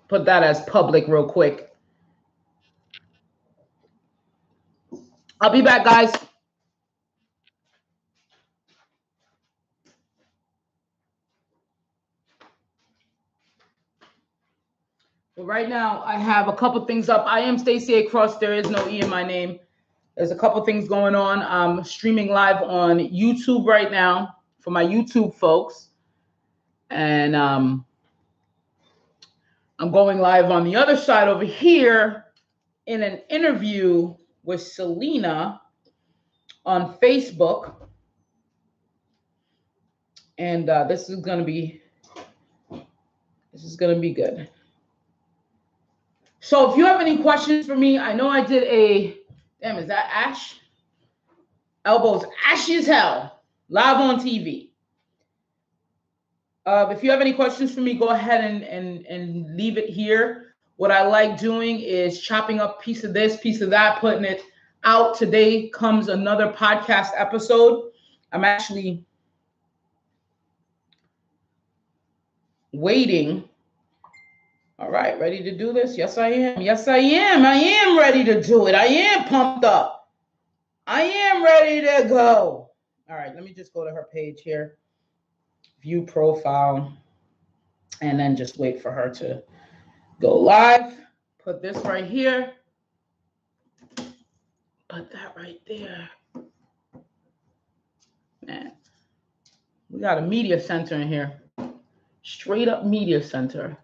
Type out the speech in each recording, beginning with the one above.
put that as public real quick. I'll be back, guys. But right now, I have a couple things up. I am Stacey A. Cross. There is no E in my name. There's a couple things going on. I'm streaming live on YouTube right now for my YouTube folks. And I'm going live on the other side over here in an interview with Selena on Facebook. And this is going to be good. So if you have any questions for me, I know I did a, damn, is that ash? Elbows ashy as hell, live on TV. If you have any questions for me, go ahead and leave it here. What I like doing is chopping up piece of this, piece of that, putting it out. Today comes another podcast episode. I'm actually waiting. All right, ready to do this? Yes, I am. Yes, I am. I am ready to do it. I am pumped up. I am ready to go. All right, let me just go to her page here. View profile. And then just wait for her to go live. Put this right here. Put that right there. Man, we got a media center in here. Straight up media center.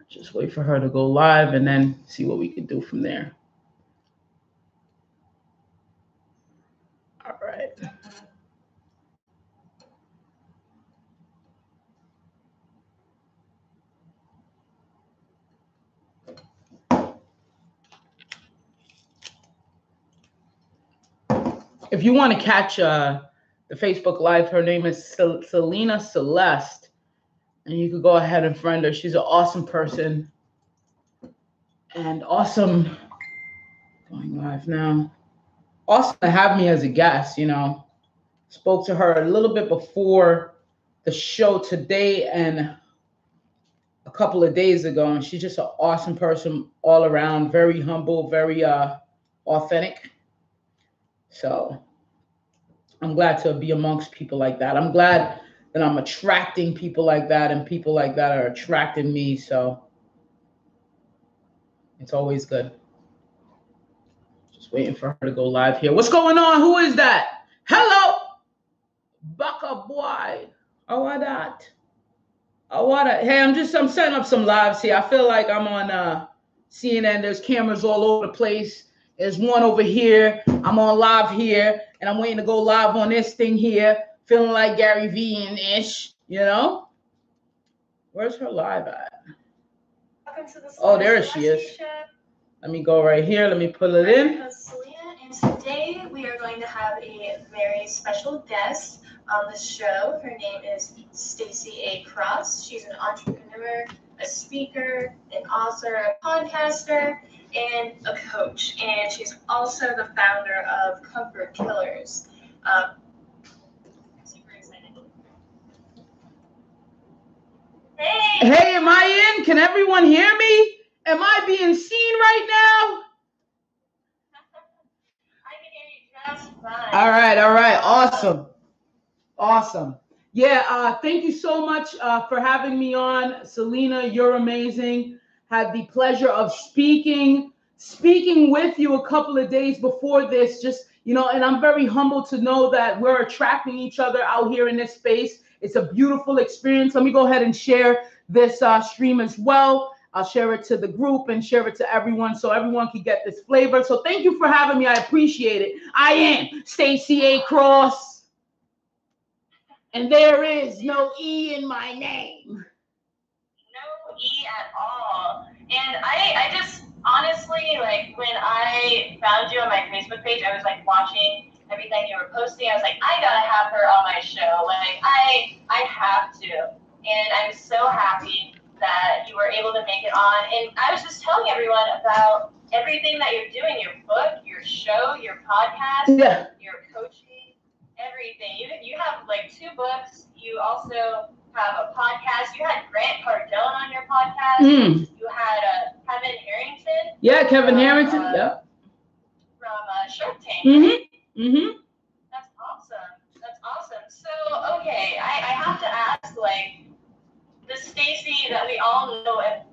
Just wait for her to go live and then see what we can do from there. All right. If you want to catch the Facebook Live, her name is Selena Celeste. And you could go ahead and friend her. She's an awesome person. And awesome. Going live now. Awesome to have me as a guest, you know. Spoke to her a little bit before the show today and a couple of days ago. And she's just an awesome person all around. Very humble, very authentic. So I'm glad to be amongst people like that. I'm glad that I'm attracting people like that and people like that are attracting me. So it's always good. Just waiting for her to go live here. What's going on? Who is that? Hello, Baka boy. Oh, what that? Oh, what that? Hey, I'm setting up some lives here. I feel like I'm on CNN. There's cameras all over the place. There's one over here. I'm on live here, and I'm waiting to go live on this thing here. Feeling like Gary Vee and ish, you know? Where's her live at? Welcome to the oh, there she is. Let me go right here. Let me pull it in. And today we are going to have a very special guest on the show. Her name is Stacey A. Cross. She's an entrepreneur, a speaker, an author, a podcaster, and a coach. And she's also the founder of Comfort Killers. Hey, am I in? Can everyone hear me? Am I being seen right now? I can hear you just fine. All right. Awesome. Yeah, thank you so much for having me on. Selena, you're amazing. Had the pleasure of speaking with you a couple of days before this, just, you know, and I'm very humbled to know that we're attracting each other out here in this space. It's a beautiful experience. Let me go ahead and share this stream as well. I'll share it to the group and share it to everyone so everyone can get this flavor. So thank you for having me. I appreciate it. I am Stacey A. Cross. And there is no E in my name. No E at all. And I just, honestly, like, when I found you on my Facebook page, I was, like, watching everything you were posting. I was like, I gotta have her on my show. Like, I have to. And I'm so happy that you were able to make it on. And I was just telling everyone about everything that you're doing, your book, your show, your podcast, your coaching, everything. You have like 2 books. You also have a podcast. You had Grant Cardone on your podcast. You had Kevin Harrington. Yeah, Kevin Harrington. Yep. From Shark Tank. That's awesome. That's awesome. So, okay, I have to ask, like, the Stacy that we all know and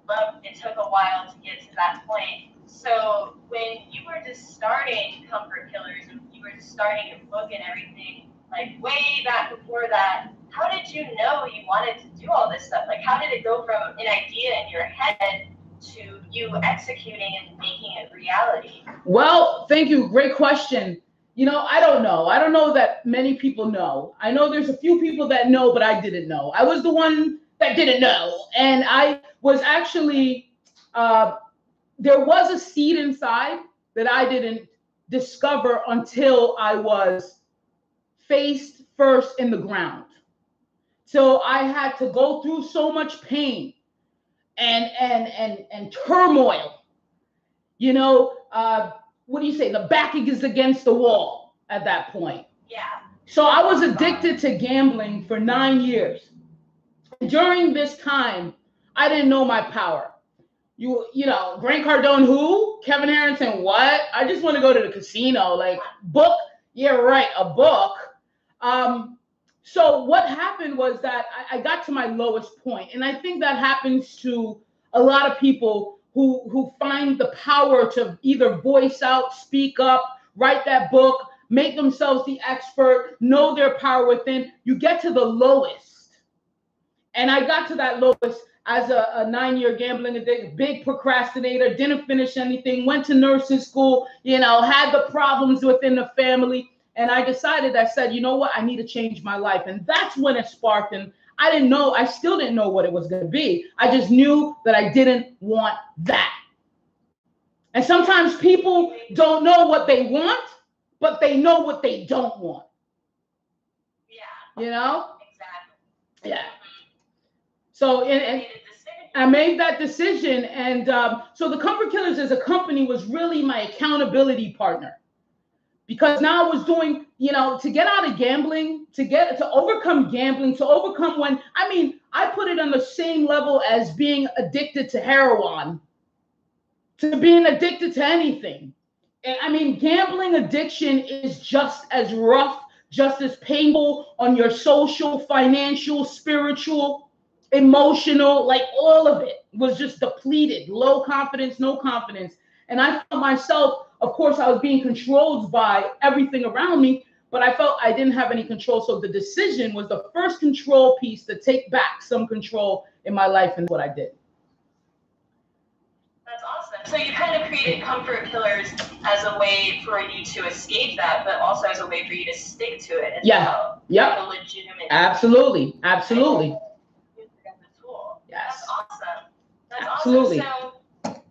love, it took a while to get to that point. So, when you were just starting Comfort Killers and you were just starting your book and everything, like, way back before that, how did you know you wanted to do all this stuff? Like, how did it go from an idea in your head to you executing and making it reality? Well, thank you. Great question. You know, I don't know. I don't know that many people know. I know there's a few people that know, but I didn't know. I was the one that didn't know. And I was actually, there was a seed inside that I didn't discover until I was faced first in the ground. So I had to go through so much pain and turmoil. You know, what do you say? The backing is against the wall at that point. Yeah. So I was addicted to gambling for 9 years. During this time, I didn't know my power. You know, Grant Cardone, who? Kevin Harrington, what? I just want to go to the casino. Like, book? Yeah, right, a book. So what happened was that I got to my lowest point, and I think that happens to a lot of people who find the power to either voice out, speak up, write that book, make themselves the expert, know their power within. You get to the lowest. And I got to that lowest as a 9-year gambling addict, big procrastinator, didn't finish anything, went to nursing school, you know, had the problems within the family. And I decided, I said, you know what, I need to change my life. And that's when it sparked. And I didn't know, I still didn't know what it was going to be. I just knew that I didn't want that. And sometimes people don't know what they want, but they know what they don't want. Yeah. You know? Exactly. Yeah. So and I made that decision. And so the Comfort Killers as a company was really my accountability partner. Because now I was doing, you know, to get out of gambling, to overcome gambling, to overcome when, I mean, I put it on the same level as being addicted to heroin, to being addicted to anything. I mean, gambling addiction is just as rough, just as painful on your social, financial, spiritual, emotional, like all of it was just depleted, low confidence, no confidence. And I felt myself, of course, I was being controlled by everything around me, but I felt I didn't have any control. So the decision was the first control piece to take back some control in my life, and what I did. That's awesome. So you kind of created Comfort Killers as a way for you to escape that, but also as a way for you to stick to it as well. Yeah. Like a legitimate. Absolutely. Absolutely. Tool. Yes. That's awesome. That's Absolutely. awesome. So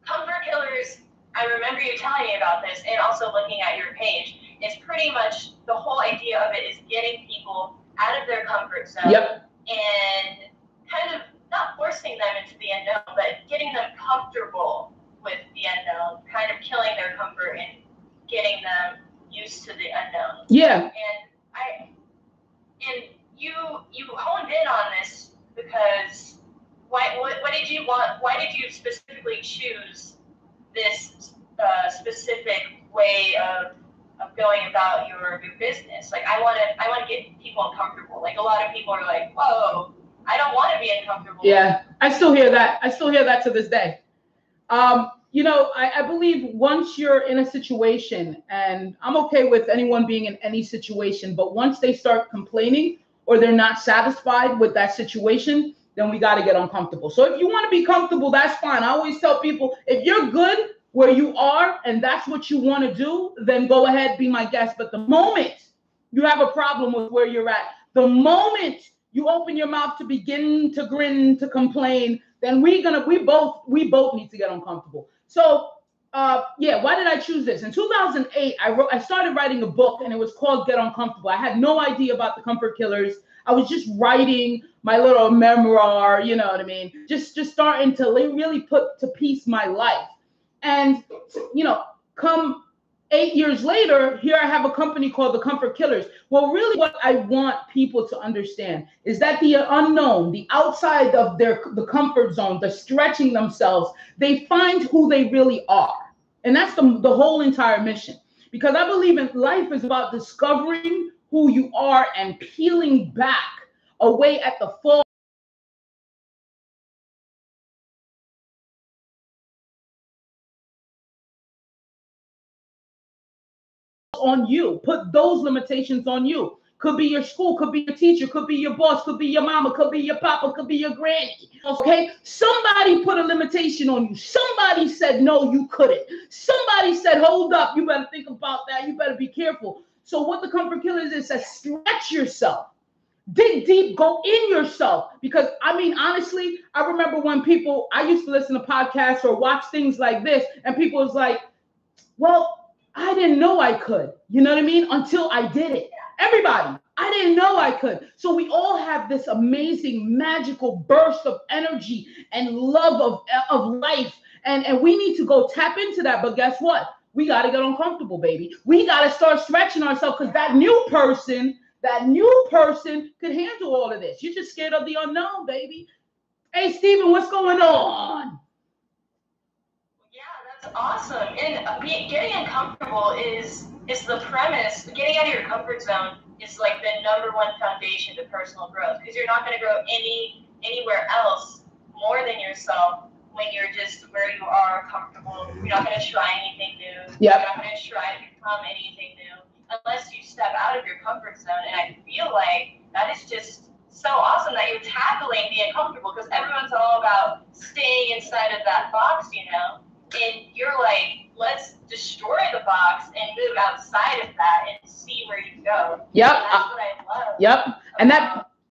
Comfort Killers, I remember you telling me about this, and also looking at your page, is pretty much the whole idea of it is getting people out of their comfort zone. Yep. And kind of not forcing them into the unknown, but getting them comfortable with the unknown, kind of killing their comfort and getting them used to the unknown. Yeah. And you honed in on this because what did you want? Why did you specifically choose this specific way of going about your business? Like, I want to get people uncomfortable. Like, a lot of people are like, whoa, I don't want to be uncomfortable. Yeah, I still hear that. I still hear that to this day. You know, I believe once you're in a situation, and I'm okay with anyone being in any situation, but once they start complaining or they're not satisfied with that situation, then we got to get uncomfortable. So if you want to be comfortable, that's fine. I always tell people, if you're good where you are and that's what you want to do, then go ahead, be my guest. But the moment you have a problem with where you're at, the moment you open your mouth to begin to grin, to complain, then we both need to get uncomfortable. So yeah, why did I choose this? In 2008, I started writing a book, and it was called Get Uncomfortable. I had no idea about the Comfort Killers. I was just writing my little memoir, you know what I mean? Just starting to really put to piece my life. And, you know, come 8 years later, here I have a company called the Comfort Killers. Well, really what I want people to understand is that the unknown, the outside of the comfort zone, the stretching themselves, they find who they really are. And that's the whole entire mission. Because I believe in life is about discovering who you are and peeling back away at the fall on you. Put those limitations on you. Could be your school, could be your teacher, could be your boss, could be your mama, could be your papa, could be your granny. Okay? Somebody put a limitation on you. Somebody said, no, you couldn't. Somebody said, hold up, you better think about that. You better be careful. So what the Comfort Killers is says, stretch yourself. Dig deep, go in yourself. Because I mean, honestly, I remember when I used to listen to podcasts or watch things like this, and people was like, well, I didn't know I could. You know what I mean? Until I did it. Everybody, I didn't know I could. So we all have this amazing, magical burst of energy and love of life. And we need to go tap into that. But guess what? We got to get uncomfortable, baby. We got to start stretching ourselves because that new person could handle all of this. You're just scared of the unknown, baby. Hey, Steven, what's going on? That's awesome. And getting uncomfortable is the premise. Getting out of your comfort zone is like the number one foundation to personal growth, because you're not going to grow anywhere else more than yourself when you're just where you are comfortable. You're not going to try anything new. Yep. You're not going to try to become anything new unless you step out of your comfort zone. And I feel like that is just so awesome that you're tackling the uncomfortable, because everyone's all about staying inside of that box, you know. And you're like, let's destroy the box and move outside of that and see where you go. Yep. And that's what I love. Yep. And that